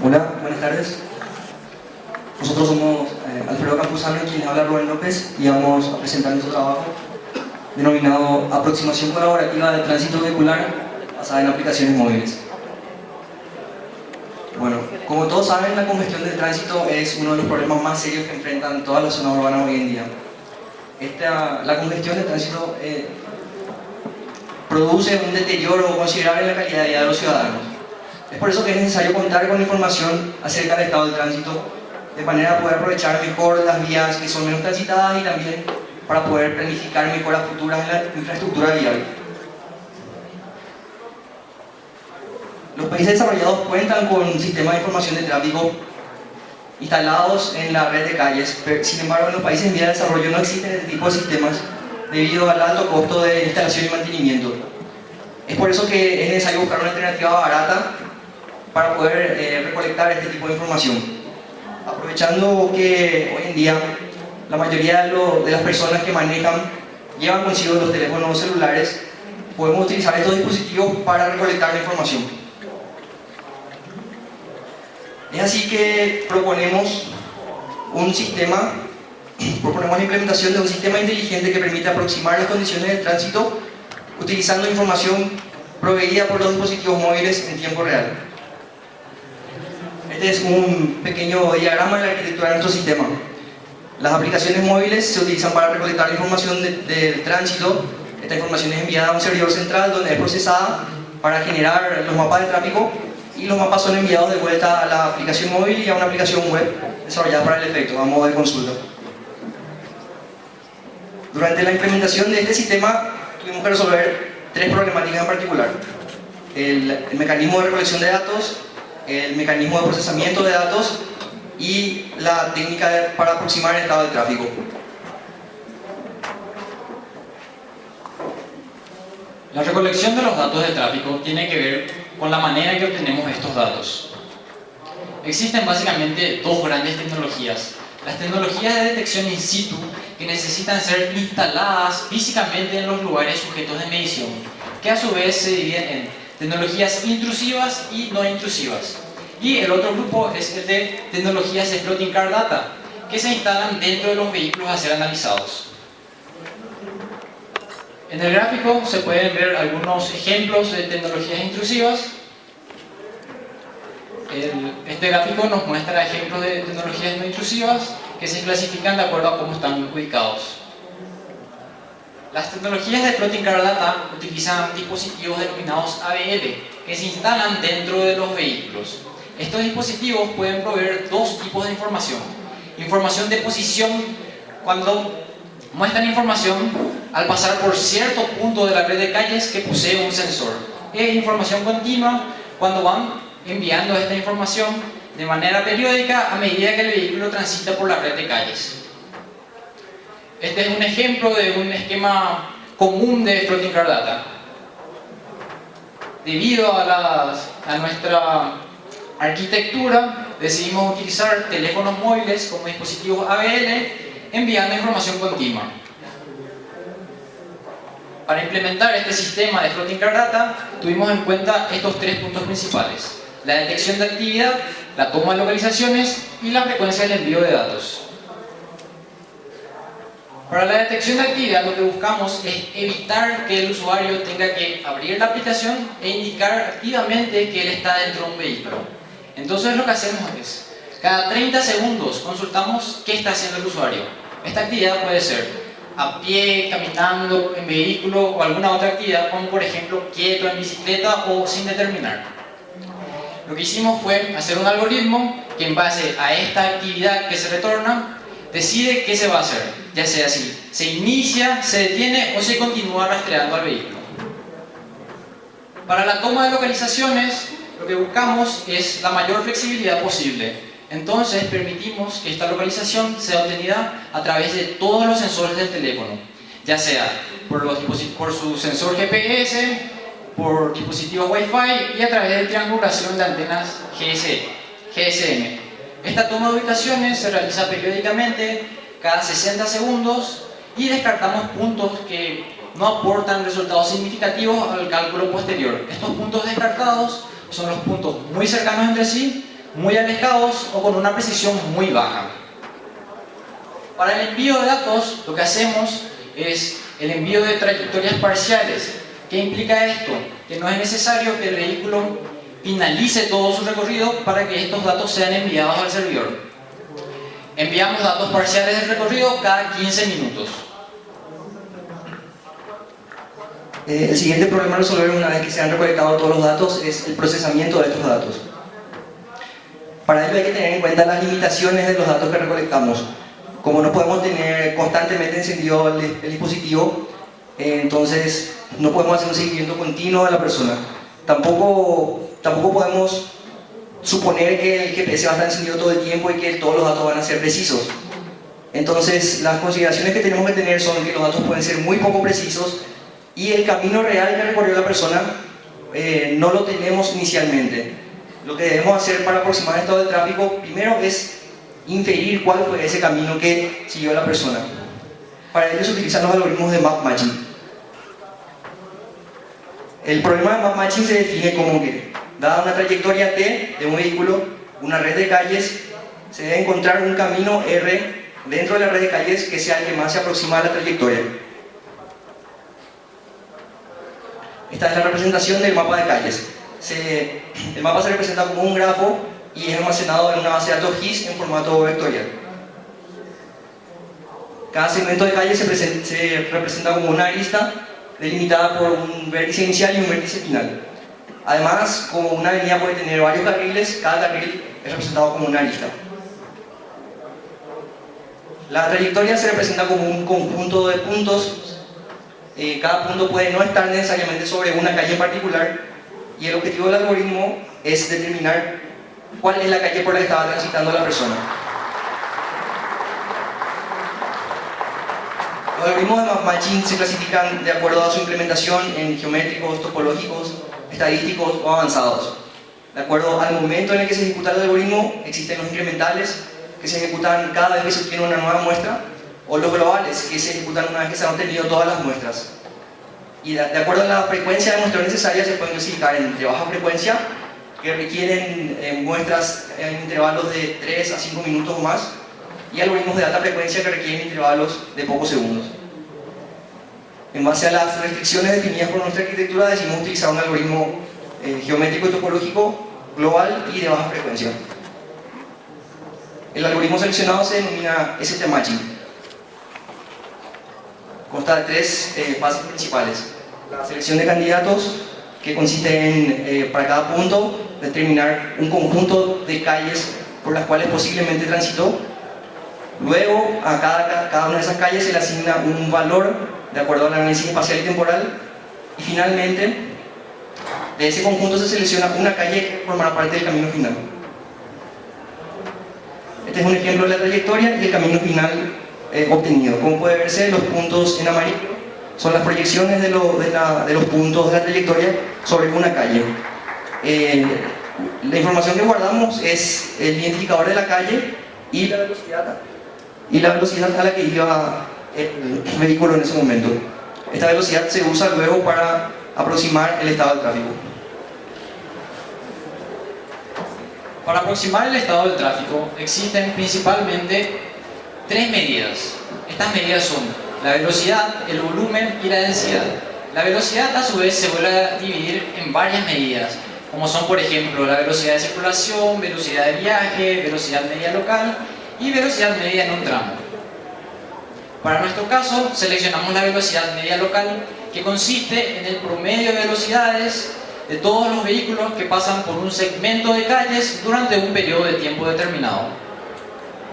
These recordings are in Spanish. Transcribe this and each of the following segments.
Hola, buenas tardes. Nosotros somos Alfredo Campuzano y quien habla Rubén López y vamos a presentar nuestro trabajo denominado Aproximación colaborativa del tránsito vehicular basada en aplicaciones móviles. Bueno, como todos saben, la congestión del tránsito es uno de los problemas más serios que enfrentan todas las zonas urbanas hoy en día. La congestión del tránsito produce un deterioro considerable en la calidad de vida de los ciudadanos. Es por eso que es necesario contar con información acerca del estado del tránsito, de manera a poder aprovechar mejor las vías que son menos transitadas y también para poder planificar mejoras futuras en la infraestructura vial. Los países desarrollados cuentan con sistemas de información de tráfico instalados en la red de calles, sin embargo en los países en vía de desarrollo no existen este tipo de sistemas debido al alto costo de instalación y mantenimiento. Es por eso que es necesario buscar una alternativa barata para poder recolectar este tipo de información. Aprovechando que hoy en día la mayoría de las personas que manejan llevan consigo los teléfonos celulares, podemos utilizar estos dispositivos para recolectar la información. Es así que proponemos la implementación de un sistema inteligente que permite aproximar las condiciones del tránsito utilizando información proveída por los dispositivos móviles en tiempo real. Este es un pequeño diagrama de la arquitectura de nuestro sistema. Las aplicaciones móviles se utilizan para recolectar la información del tránsito. Esta información es enviada a un servidor central donde es procesada para generar los mapas de tráfico y los mapas son enviados de vuelta a la aplicación móvil y a una aplicación web desarrollada para el efecto, a modo de consulta. Durante la implementación de este sistema tuvimos que resolver tres problemáticas en particular: el mecanismo de recolección de datos, el mecanismo de procesamiento de datos y la técnica para aproximar el estado del tráfico. La recolección de los datos de tráfico tiene que ver con la manera en que obtenemos estos datos. Existen básicamente dos grandes tecnologías. Las tecnologías de detección in situ, que necesitan ser instaladas físicamente en los lugares sujetos de medición, que a su vez se dividen en tecnologías intrusivas y no intrusivas. Y el otro grupo es el de tecnologías de Floating Car Data, que se instalan dentro de los vehículos a ser analizados. En el gráfico se pueden ver algunos ejemplos de tecnologías intrusivas. Este gráfico nos muestra ejemplos de tecnologías no intrusivas que se clasifican de acuerdo a cómo están ubicados. Las tecnologías de Floating Car Data utilizan dispositivos denominados ABL que se instalan dentro de los vehículos. Estos dispositivos pueden proveer dos tipos de información. Información de posición, cuando muestran información al pasar por cierto punto de la red de calles que posee un sensor. E información continua, cuando van enviando esta información de manera periódica a medida que el vehículo transita por la red de calles. Este es un ejemplo de un esquema común de Floating Car Data. Debido a nuestra arquitectura, decidimos utilizar teléfonos móviles como dispositivos ABL enviando información continua. Para implementar este sistema de Floating Car Data, tuvimos en cuenta estos tres puntos principales: la detección de actividad, la toma de localizaciones y la frecuencia del envío de datos. Para la detección de actividad, lo que buscamos es evitar que el usuario tenga que abrir la aplicación e indicar activamente que él está dentro de un vehículo. Entonces lo que hacemos es, cada 30 segundos consultamos qué está haciendo el usuario. Esta actividad puede ser a pie, caminando, en vehículo o alguna otra actividad, como por ejemplo quieto en bicicleta o sin determinar. Lo que hicimos fue hacer un algoritmo que en base a esta actividad que se retorna, decide qué se va a hacer, ya sea si se inicia, se detiene o se continúa rastreando al vehículo. Para la toma de localizaciones, lo que buscamos es la mayor flexibilidad posible. Entonces permitimos que esta localización sea obtenida a través de todos los sensores del teléfono, ya sea por su sensor GPS, por dispositivos Wi-Fi y a través de triangulación de antenas GSM. Esta toma de ubicaciones se realiza periódicamente, cada 60 segundos, y descartamos puntos que no aportan resultados significativos al cálculo posterior. Estos puntos descartados son los puntos muy cercanos entre sí muy alejados o con una precisión muy baja. Para el envío de datos, lo que hacemos es el envío de trayectorias parciales. ¿Qué implica esto? Que no es necesario que el vehículo finalice todo su recorrido para que estos datos sean enviados al servidor. Enviamos datos parciales del recorrido cada 15 minutos. El siguiente problema a resolver una vez que se han recolectado todos los datos es el procesamiento de estos datos. Para ello hay que tener en cuenta las limitaciones de los datos que recolectamos. Como no podemos tener constantemente encendido el dispositivo, entonces no podemos hacer un seguimiento continuo de la persona. Tampoco podemos suponer que el GPS va a estar encendido todo el tiempo y que todos los datos van a ser precisos. Entonces, las consideraciones que tenemos que tener son que los datos pueden ser muy poco precisos y el camino real que recorrió la persona no lo tenemos inicialmente. Lo que debemos hacer para aproximar el estado del tráfico primero es inferir cuál fue ese camino que siguió la persona. Para ello se utilizan los algoritmos de map matching. El problema de map matching se define como que, dada una trayectoria T de un vehículo, una red de calles, se debe encontrar un camino R dentro de la red de calles que sea el que más se aproxima a la trayectoria. Esta es la representación del mapa de calles. El mapa se representa como un grafo y es almacenado en una base de datos GIS en formato vectorial. Cada segmento de calle se representa como una arista delimitada por un vértice inicial y un vértice final. Además, como una avenida puede tener varios carriles, cada carril es representado como una arista. La trayectoria se representa como un conjunto de puntos. Cada punto puede no estar necesariamente sobre una calle en particular y el objetivo del algoritmo es determinar cuál es la calle por la que estaba transitando la persona. Los algoritmos de map matching se clasifican de acuerdo a su implementación en geométricos, topológicos, estadísticos o avanzados. De acuerdo al momento en el que se ejecuta el algoritmo, existen los incrementales, que se ejecutan cada vez que se obtiene una nueva muestra, o los globales, que se ejecutan una vez que se han obtenido todas las muestras. Y de acuerdo a la frecuencia de muestreo necesaria, se pueden clasificar entre baja frecuencia, que requieren muestras en intervalos de 3 a 5 minutos o más, y algoritmos de alta frecuencia que requieren intervalos de pocos segundos. En base a las restricciones definidas por nuestra arquitectura, decidimos utilizar un algoritmo geométrico y topológico global y de baja frecuencia. El algoritmo seleccionado se denomina ST-Matching. Consta de 3 fases principales. La selección de candidatos, que consiste en, para cada punto, determinar un conjunto de calles por las cuales posiblemente transitó. Luego, a cada una de esas calles se le asigna un valor de acuerdo al análisis espacial y temporal. Y finalmente, de ese conjunto se selecciona una calle que formará parte del camino final. Este es un ejemplo de la trayectoria y el camino final obtenido. Como puede verse, los puntos en amarillo son las proyecciones de los puntos de la trayectoria sobre una calle. La información que guardamos es el identificador de la calle y la velocidad a la que iba el vehículo en ese momento. Esta velocidad se usa luego para aproximar el estado del tráfico. Para aproximar el estado del tráfico existen principalmente 3 medidas. Estas medidas son la velocidad, el volumen y la densidad. La velocidad a su vez se vuelve a dividir en varias medidas, como son por ejemplo la velocidad de circulación, velocidad de viaje, velocidad media local y velocidad media en un tramo. Para nuestro caso seleccionamos la velocidad media local, que consiste en el promedio de velocidades de todos los vehículos que pasan por un segmento de calles durante un periodo de tiempo determinado.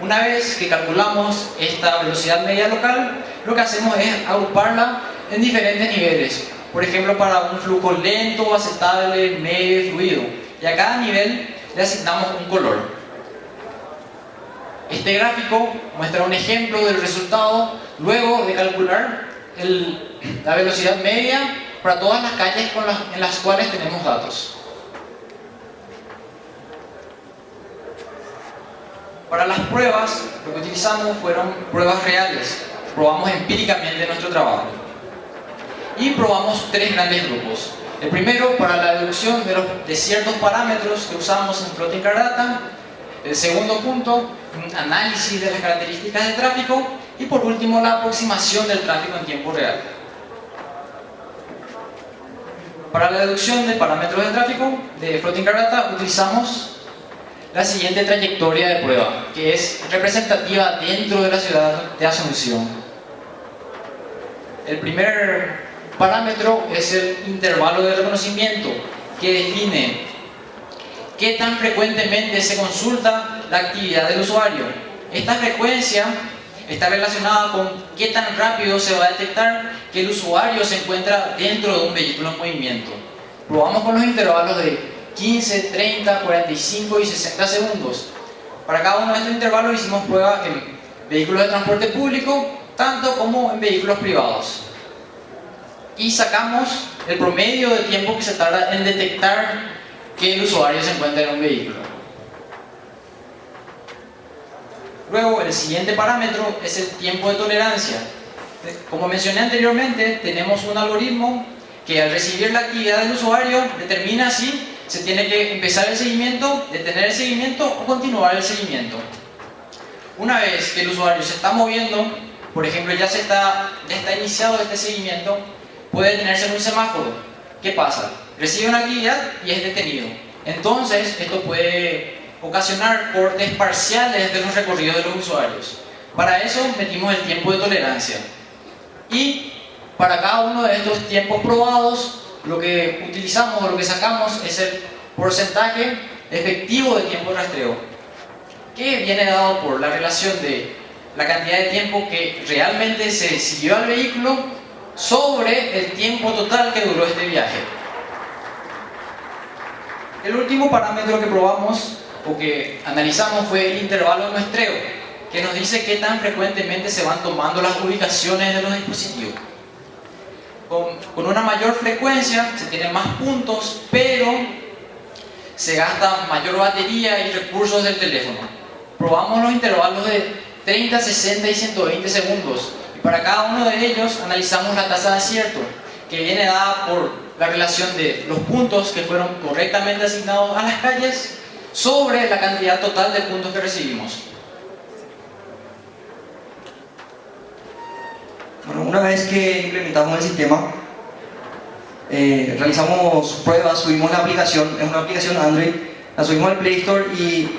Una vez que calculamos esta velocidad media local, lo que hacemos es agruparla en diferentes niveles. Por ejemplo, para un flujo lento, aceptable, medio y fluido. Y a cada nivel le asignamos un color. Este gráfico muestra un ejemplo del resultado luego de calcular la velocidad media para todas las calles en las cuales tenemos datos. Para las pruebas, lo que utilizamos fueron pruebas reales. Probamos empíricamente nuestro trabajo. Y probamos 3 grandes grupos. El primero, para la deducción de ciertos parámetros que usamos en Plotting Car Data. El segundo punto, un análisis de las características del tráfico. Y por último, la aproximación del tráfico en tiempo real. Para la deducción de parámetros de tráfico de Plotting Car Data utilizamos la siguiente trayectoria de prueba, que es representativa dentro de la ciudad de Asunción. El primer parámetro es el intervalo de reconocimiento, que define qué tan frecuentemente se consulta la actividad del usuario. Esta frecuencia está relacionada con qué tan rápido se va a detectar que el usuario se encuentra dentro de un vehículo en movimiento. Probamos con los intervalos de 15, 30, 45 y 60 segundos. Para cada uno de estos intervalos hicimos pruebas en vehículos de transporte público, tanto como en vehículos privados. Y sacamos el promedio de tiempo que se tarda en detectar que el usuario se encuentra en un vehículo. Luego, el siguiente parámetro es el tiempo de tolerancia. Como mencioné anteriormente, tenemos un algoritmo que al recibir la actividad del usuario determina si se tiene que empezar el seguimiento, detener el seguimiento o continuar el seguimiento. Una vez que el usuario se está moviendo, por ejemplo, ya está iniciado este seguimiento, puede detenerse en un semáforo. ¿Qué pasa? Recibe una actividad y es detenido. Entonces, esto puede ocasionar cortes parciales de los recorridos de los usuarios. Para eso metimos el tiempo de tolerancia. Y para cada uno de estos tiempos probados, lo que utilizamos o lo que sacamos es el porcentaje efectivo de tiempo de rastreo, que viene dado por la relación de la cantidad de tiempo que realmente se siguió al vehículo sobre el tiempo total que duró este viaje. El último parámetro que probamos o que analizamos fue el intervalo de muestreo, que nos dice qué tan frecuentemente se van tomando las ubicaciones de los dispositivos. Con una mayor frecuencia se tienen más puntos, pero se gasta mayor batería y recursos del teléfono. Probamos los intervalos de 30, 60 y 120 segundos. Y para cada uno de ellos analizamos la tasa de acierto, que viene dada por la relación de los puntos que fueron correctamente asignados a las calles sobre la cantidad total de puntos que recibimos. Bueno, una vez que implementamos el sistema, realizamos pruebas, subimos la aplicación, es una aplicación Android, la subimos al Play Store y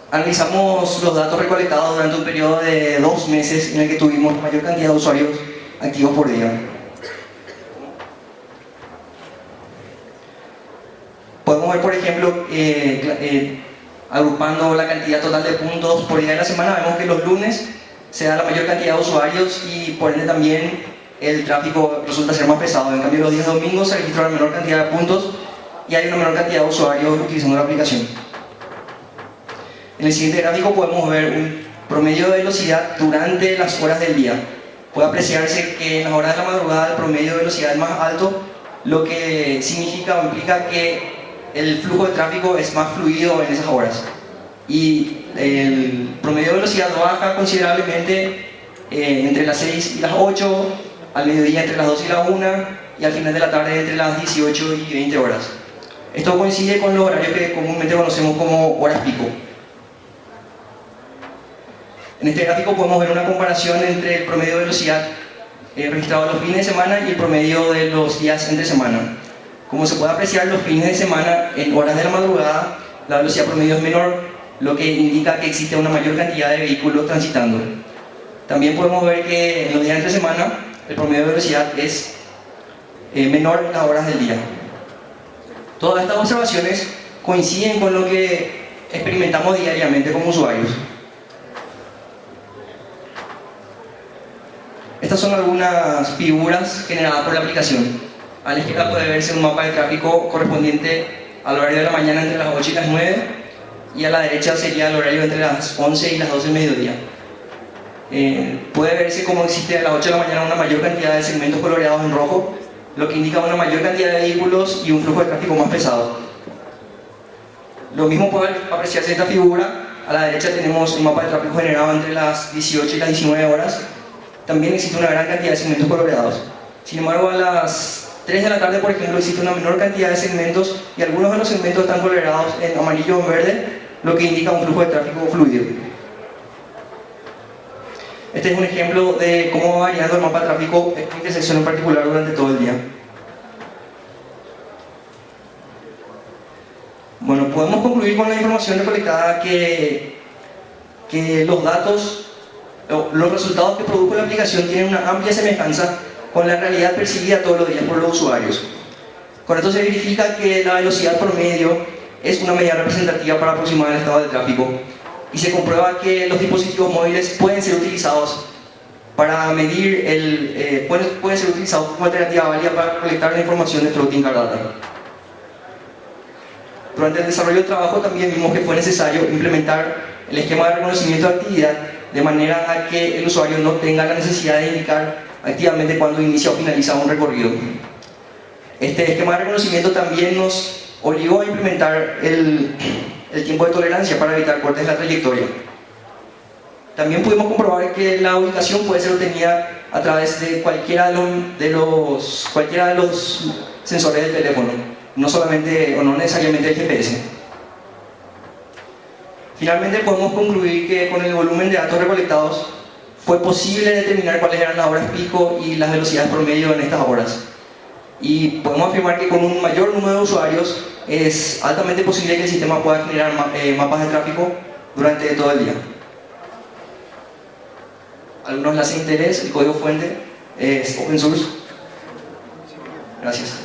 analizamos los datos recolectados durante un periodo de 2 meses en el que tuvimos la mayor cantidad de usuarios activos por día. Podemos ver, por ejemplo, agrupando la cantidad total de puntos por día de la semana, vemos que los lunes se da la mayor cantidad de usuarios y por ende también el tráfico resulta ser más pesado. En cambio, los días domingos se registra una menor cantidad de puntos y hay una menor cantidad de usuarios utilizando la aplicación. En el siguiente gráfico podemos ver un promedio de velocidad durante las horas del día. Puede apreciarse que en las horas de la madrugada el promedio de velocidad es más alto, lo que significa o implica que el flujo de tráfico es más fluido en esas horas. Y el promedio de velocidad baja considerablemente entre las 6 y las 8, al mediodía entre las 2 y las 1 y al final de la tarde entre las 18 y 20 horas. Esto coincide con los horarios que comúnmente conocemos como horas pico. En este gráfico podemos ver una comparación entre el promedio de velocidad registrado los fines de semana y el promedio de los días entre semana. Como se puede apreciar, los fines de semana, en horas de la madrugada, la velocidad promedio es menor, lo que indica que existe una mayor cantidad de vehículos transitando. También podemos ver que en los días entre semana, el promedio de velocidad es menor en las horas del día. Todas estas observaciones coinciden con lo que experimentamos diariamente como usuarios. Estas son algunas figuras generadas por la aplicación. A la izquierda puede verse un mapa de tráfico correspondiente al horario de la mañana entre las 8 y las 9 y a la derecha sería el horario entre las 11 y las 12 del mediodía. Puede verse cómo existe a las 8 de la mañana una mayor cantidad de segmentos coloreados en rojo, lo que indica una mayor cantidad de vehículos y un flujo de tráfico más pesado. Lo mismo puede apreciarse en esta figura. A la derecha tenemos un mapa de tráfico generado entre las 18 y las 19 horas. También existe una gran cantidad de segmentos coloreados. Sin embargo, a las 3 de la tarde, por ejemplo, existe una menor cantidad de segmentos y algunos de los segmentos están coloreados en amarillo o en verde, lo que indica un flujo de tráfico fluido. Este es un ejemplo de cómo va variando el mapa de tráfico en una intersección en particular durante todo el día. Bueno, podemos concluir con la información recolectada que los datos, los resultados que produjo la aplicación tienen una amplia semejanza con la realidad percibida todos los días por los usuarios. Con esto se verifica que la velocidad promedio es una medida representativa para aproximar el estado del tráfico y se comprueba que los dispositivos móviles pueden ser utilizados para medir pueden ser utilizados como alternativa válida para colectar la información de Floating Car Data. Durante el desarrollo del trabajo también vimos que fue necesario implementar el esquema de reconocimiento de actividad de manera a que el usuario no tenga la necesidad de indicar activamente cuando inicia o finaliza un recorrido. Este esquema de reconocimiento también nos obligó a implementar el tiempo de tolerancia para evitar cortes de la trayectoria. También pudimos comprobar que la ubicación puede ser obtenida a través de cualquiera de los sensores del teléfono, no solamente o no necesariamente el GPS. Finalmente podemos concluir que con el volumen de datos recolectados fue posible determinar cuáles eran las horas pico y las velocidades promedio en estas horas. Y podemos afirmar que con un mayor número de usuarios es altamente posible que el sistema pueda generar mapas de tráfico durante todo el día. Algunos enlaces de interés, el código fuente es open source. Gracias.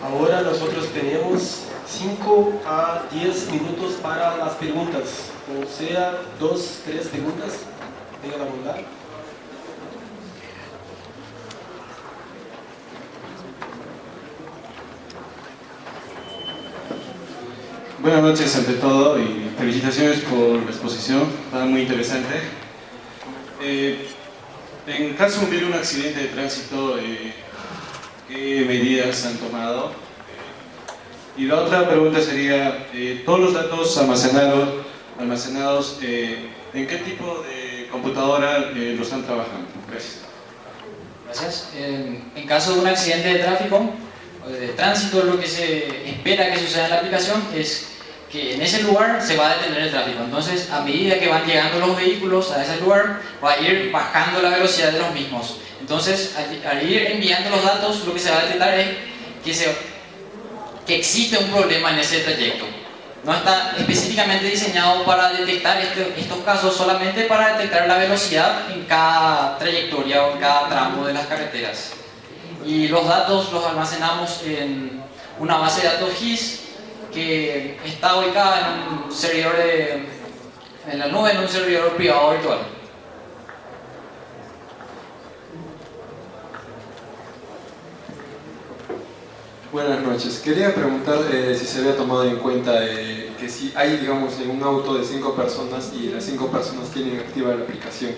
Ahora nosotros tenemos 5 a 10 minutos para las preguntas, o sea, 2, 3 preguntas. Tengan la bondad. Buenas noches ante todo y felicitaciones por la exposición, está muy interesante. En caso de un accidente de tránsito, ¿qué medidas han tomado? Y la otra pregunta sería, todos los datos almacenados, ¿en qué tipo de computadora lo están trabajando? Gracias. Gracias. En caso de un accidente de tráfico, de tránsito, lo que se espera que suceda en la aplicación es que en ese lugar se va a detener el tráfico. Entonces, a medida que van llegando los vehículos a ese lugar, va a ir bajando la velocidad de los mismos. Entonces, al ir enviando los datos, lo que se va a detectar es que existe un problema en ese trayecto. No está específicamente diseñado para detectar estos casos, solamente para detectar la velocidad en cada trayectoria o en cada tramo de las carreteras. Y los datos los almacenamos en una base de datos GIS que está ubicada en un servidor en la nube, en un servidor privado virtual. Buenas noches. Quería preguntar si se había tomado en cuenta que si hay, digamos, en un auto de 5 personas y las 5 personas tienen activa la aplicación.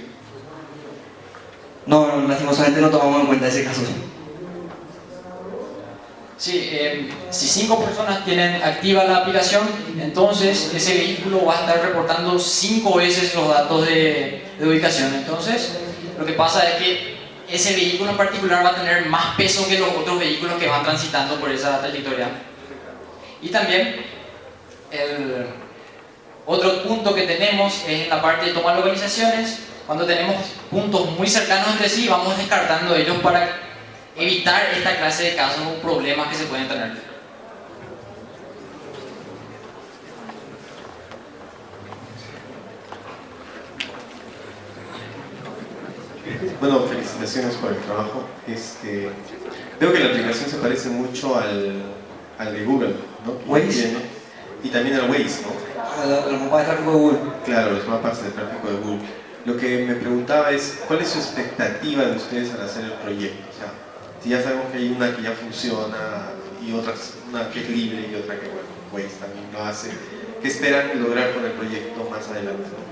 No, lastimosamente no tomamos en cuenta ese caso. Sí, si 5 personas tienen activa la aplicación, entonces ese vehículo va a estar reportando 5 veces los datos de ubicación. Entonces, lo que pasa es que ese vehículo en particular va a tener más peso que los otros vehículos que van transitando por esa trayectoria. Y también, el otro punto que tenemos es en la parte de toma de localizaciones. Cuando tenemos puntos muy cercanos entre sí, vamos descartando ellos para evitar esta clase de casos o problemas que se pueden tener. Bueno, felicitaciones por el trabajo. Veo que la aplicación se parece mucho al de Google, ¿no? Waze. Y también al Waze, ¿no? Los mapas de tráfico de Google. Claro, los mapas de tráfico de Google. Lo que me preguntaba es, ¿cuál es su expectativa de ustedes al hacer el proyecto? O sea, si ya sabemos que hay una que ya funciona y una que es libre y otra que, bueno, Waze también lo hace. ¿Qué esperan lograr con el proyecto más adelante, ¿no?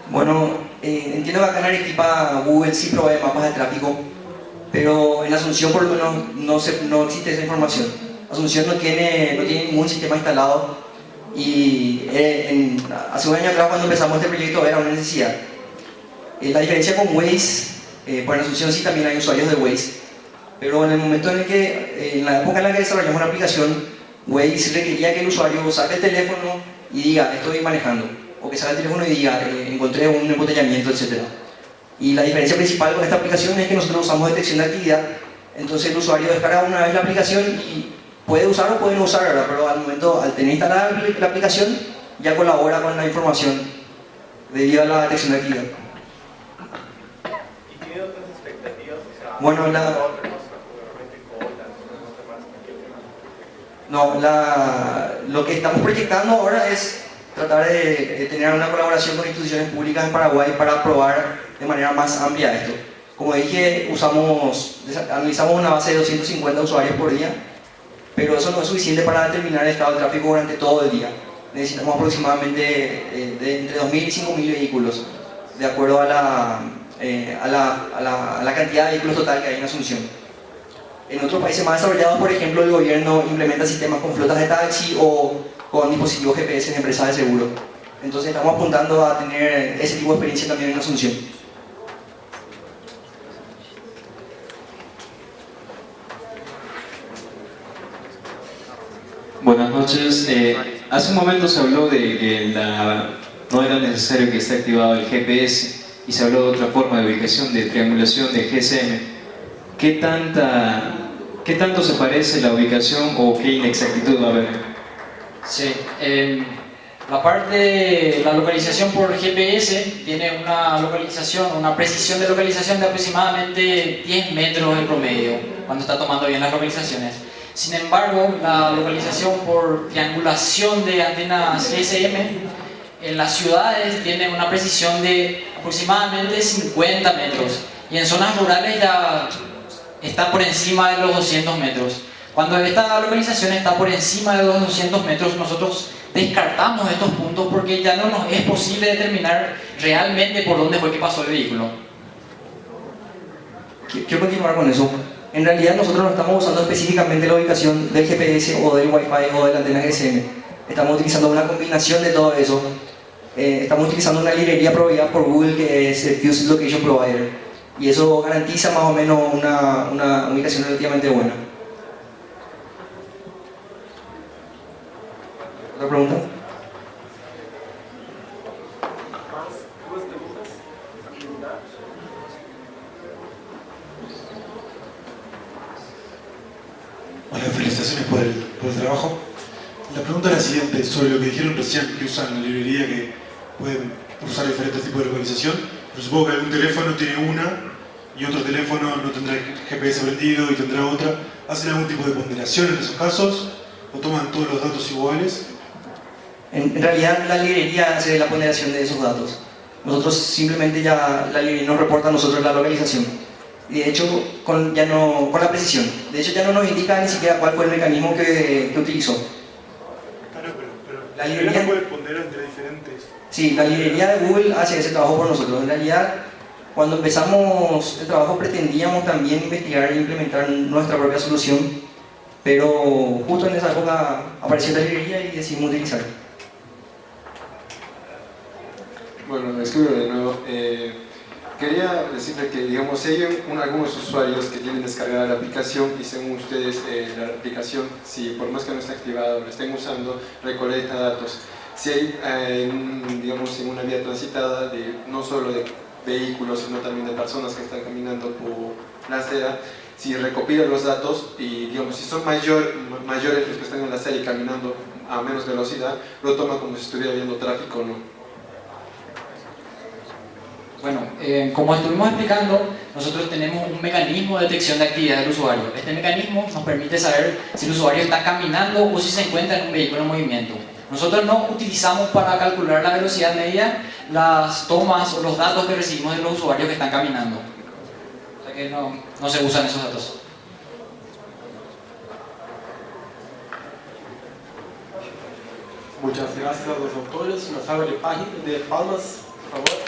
Bueno, entiendo que acá en Arequipa Google sí provee mapas de tráfico pero en Asunción por lo menos no existe esa información. Asunción no tiene ningún sistema instalado y hace un año atrás cuando empezamos este proyecto era una necesidad. La diferencia con Waze, en Asunción sí también hay usuarios de Waze, pero en el momento en el que, en la época en la que desarrollamos la aplicación, Waze requería que el usuario saque el teléfono y diga estoy manejando, o que saque el teléfono y diga encontré un embotellamiento, etc. Y la diferencia principal con esta aplicación es que nosotros usamos detección de actividad, entonces el usuario descarga una vez la aplicación y puede usar o puede no usar, ¿verdad? Pero al tener instalada la aplicación ya colabora con la información debido a la detección de actividad. ¿Y tiene otras expectativas? O sea, Bueno, lo que estamos proyectando ahora es tratar de tener una colaboración con instituciones públicas en Paraguay para probar de manera más amplia esto. Como dije, analizamos una base de 250 usuarios por día, pero eso no es suficiente para determinar el estado del tráfico durante todo el día. Necesitamos aproximadamente entre 2.000 y 5.000 vehículos, de acuerdo a la cantidad de vehículos total que hay en Asunción. En otros países más desarrollados, por ejemplo, el gobierno implementa sistemas con flotas de taxi o con dispositivos GPS en empresas de seguro. Entonces estamos apuntando a tener ese tipo de experiencia también en Asunción. Buenas noches. Hace un momento se habló de que no era necesario que esté activado el GPS y se habló de otra forma de ubicación, de triangulación de GSM. ¿Qué tanto se parece la ubicación o qué inexactitud va a haber? Sí, la localización por GPS tiene una precisión de localización de aproximadamente 10 metros en promedio, cuando está tomando bien las localizaciones. Sin embargo, la localización por triangulación de antenas GSM en las ciudades tiene una precisión de aproximadamente 50 metros y en zonas rurales ya está por encima de los 200 metros. Cuando esta localización está por encima de los 200 metros, nosotros descartamos estos puntos porque ya no nos es posible determinar realmente por dónde fue que pasó el vehículo. Quiero continuar con eso. En realidad nosotros no estamos usando específicamente la ubicación del GPS o del Wi-Fi o de la antena GSM. Estamos utilizando una combinación de todo eso. Estamos utilizando una librería proveída por Google que es el Fused Location Provider. Y eso garantiza más o menos una ubicación relativamente buena. ¿Otra pregunta? Hola, felicitaciones por el trabajo. La pregunta es la siguiente, sobre lo que dijeron recién, que usan la librería, que pueden usar diferentes tipos de localización. Pero supongo que algún teléfono tiene una y otro teléfono no tendrá el GPS prendido y tendrá otra. ¿Hacen algún tipo de ponderación en esos casos? ¿O toman todos los datos iguales? En realidad la librería hace la ponderación de esos datos. Nosotros simplemente la librería nos reporta a nosotros la localización. Y de hecho, con la precisión. De hecho, ya no nos indica ni siquiera cuál fue el mecanismo que utilizó. Claro, pero la librería no puede ponderar entre diferentes. Sí, la librería de Google hace ese trabajo por nosotros. En realidad, cuando empezamos el trabajo pretendíamos también investigar e implementar nuestra propia solución, pero justo en esa época apareció la librería y decidimos utilizarla. Bueno, escribo de nuevo. Quería decirle que, digamos, si hay algunos usuarios que tienen descargada la aplicación y según ustedes la aplicación, si por más que no esté activada o la estén usando, recolecta datos. Si hay, digamos, en una vía transitada, no solo de vehículos, sino también de personas que están caminando por la acera, si recopila los datos y, digamos, si son mayores los que están en la acera y caminando a menos velocidad, lo toma como si estuviera viendo tráfico o no. Bueno, como estuvimos explicando, nosotros tenemos un mecanismo de detección de actividad del usuario. Este mecanismo nos permite saber si el usuario está caminando o si se encuentra en un vehículo en movimiento. Nosotros no utilizamos para calcular la velocidad media las tomas o los datos que recibimos de los usuarios que están caminando. O sea que no se usan esos datos. Muchas gracias a los autores. Una salva de palmas, por favor.